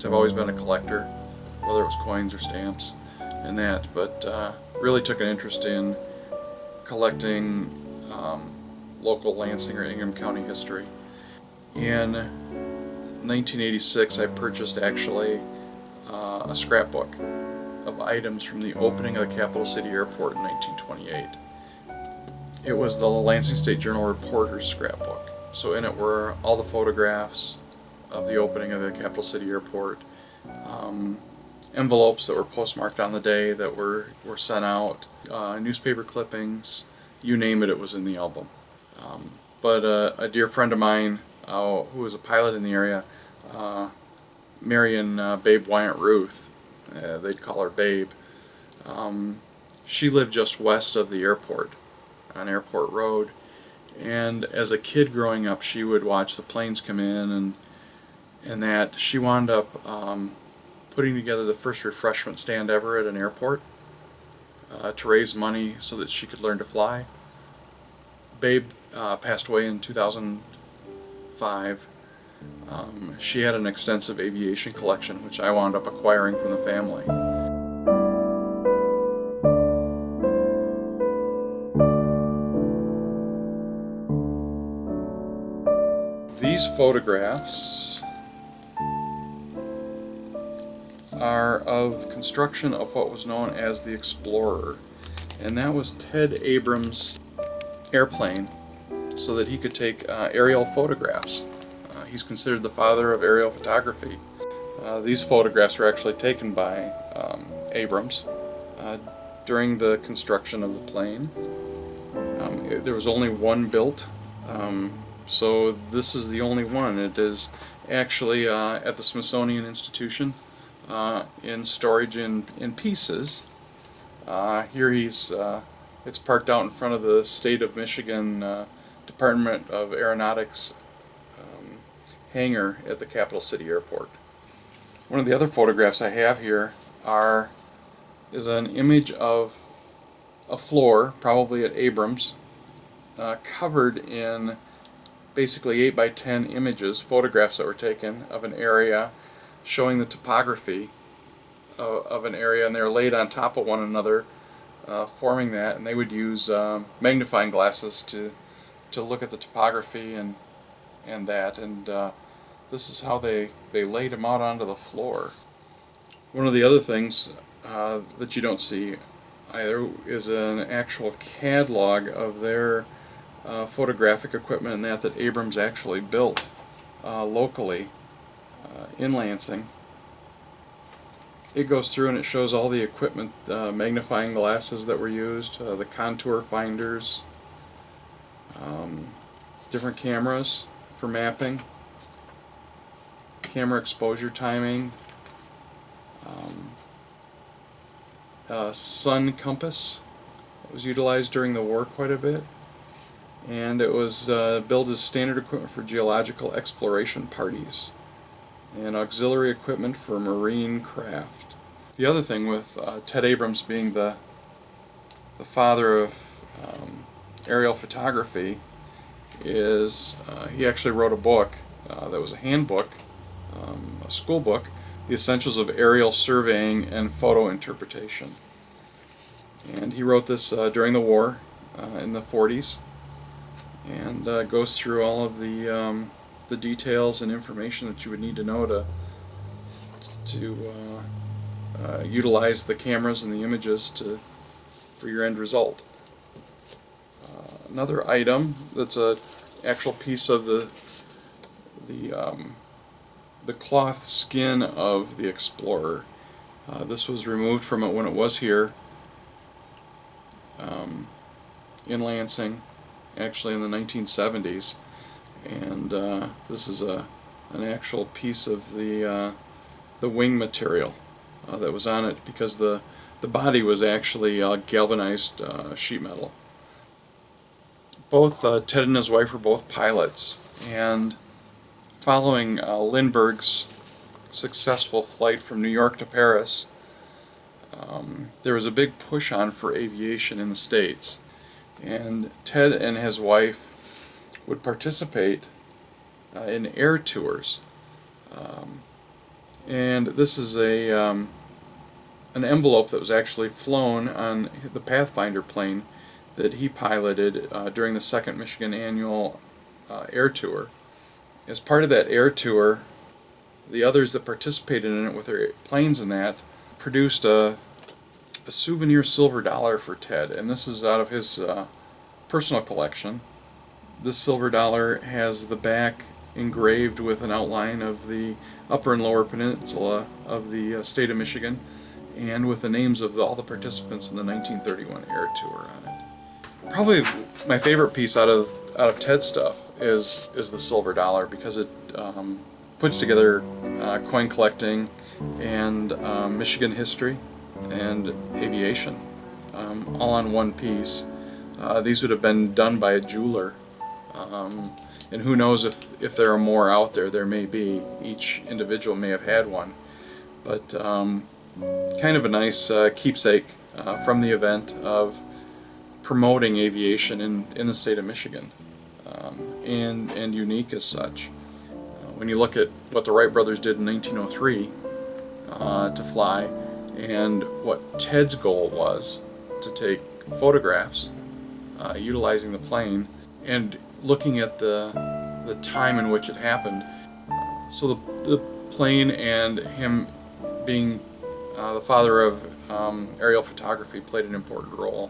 I've always been a collector, whether it was coins or stamps and that, but really took an interest in collecting local Lansing or Ingham County history. In 1986 I purchased actually a scrapbook of items from the opening of the Capital City Airport in 1928. It was the Lansing State Journal Reporter's scrapbook. So in it were all the photographs of the opening of the Capital City Airport, envelopes that were postmarked on the day that were sent out, newspaper clippings, you name it, it was in the album. But a dear friend of mine who was a pilot in the area, Marion Babe Wyant Ruth, they'd call her Babe, she lived just west of the airport on Airport Road, and as a kid growing up she would watch the planes come in and that. She wound up putting together the first refreshment stand ever at an airport to raise money so that she could learn to fly. Babe passed away in 2005. She had an extensive aviation collection, which I wound up acquiring from the family. These photographs are of construction of what was known as the Explorer, and that was Ted Abrams' airplane so that he could take aerial photographs. He's considered the father of aerial photography. These photographs were actually taken by Abrams during the construction of the plane. There was only one built, so this is the only one. It is actually at the Smithsonian Institution in storage in pieces. Here it's parked out in front of the State of Michigan Department of Aeronautics hangar at the Capital City Airport. One of the other photographs I have here is an image of a floor, probably at Abrams, covered in basically 8 by 10 images, photographs that were taken of an area, showing the topography of an area, and they're laid on top of one another, forming that, and they would use magnifying glasses to look at the topography and that, and this is how they laid them out onto the floor. One of the other things that you don't see either is an actual catalog of their photographic equipment and that Abrams actually built locally in Lansing. It goes through and it shows all the equipment, magnifying glasses that were used, the contour finders, different cameras for mapping, camera exposure timing, sun compass that was utilized during the war quite a bit, and it was billed as standard equipment for geological exploration parties and auxiliary equipment for marine craft. The other thing with Ted Abrams being the father of aerial photography is he actually wrote a book that was a handbook, a school book, The Essentials of Aerial Surveying and Photo Interpretation. And he wrote this during the war in the 40s, and goes through all of the details and information that you would need to know to utilize the cameras and the images for your end result. Another item that's an actual piece of the cloth skin of the Explorer. This was removed from it when it was here in Lansing, actually in the 1970s, and this is an actual piece of the wing material that was on it, because the body was actually galvanized sheet metal. Both Ted and his wife were both pilots, and following Lindbergh's successful flight from New York to Paris, there was a big push on for aviation in the States, and Ted and his wife would participate in air tours And this is an envelope that was actually flown on the Pathfinder plane that he piloted during the second Michigan Annual Air Tour. As part of that air tour, the others that participated in it with their planes and that produced a souvenir silver dollar for Ted, and this is out of his personal collection. This silver dollar has the back engraved with an outline of the upper and lower peninsula of the state of Michigan, and with the names of all the participants in the 1931 air tour on it. Probably my favorite piece out of Ted's stuff is the silver dollar, because it puts together coin collecting and Michigan history and aviation all on one piece. These would have been done by a jeweler, and who knows if there are more out there. There may be. Each individual may have had one, but kind of a nice keepsake from the event of promoting aviation in the state of Michigan, and unique as such. When you look at what the Wright brothers did in 1903 to fly, and what Ted's goal was to take photographs utilizing the plane, and looking at the time in which it happened. So the plane and him being the father of aerial photography played an important role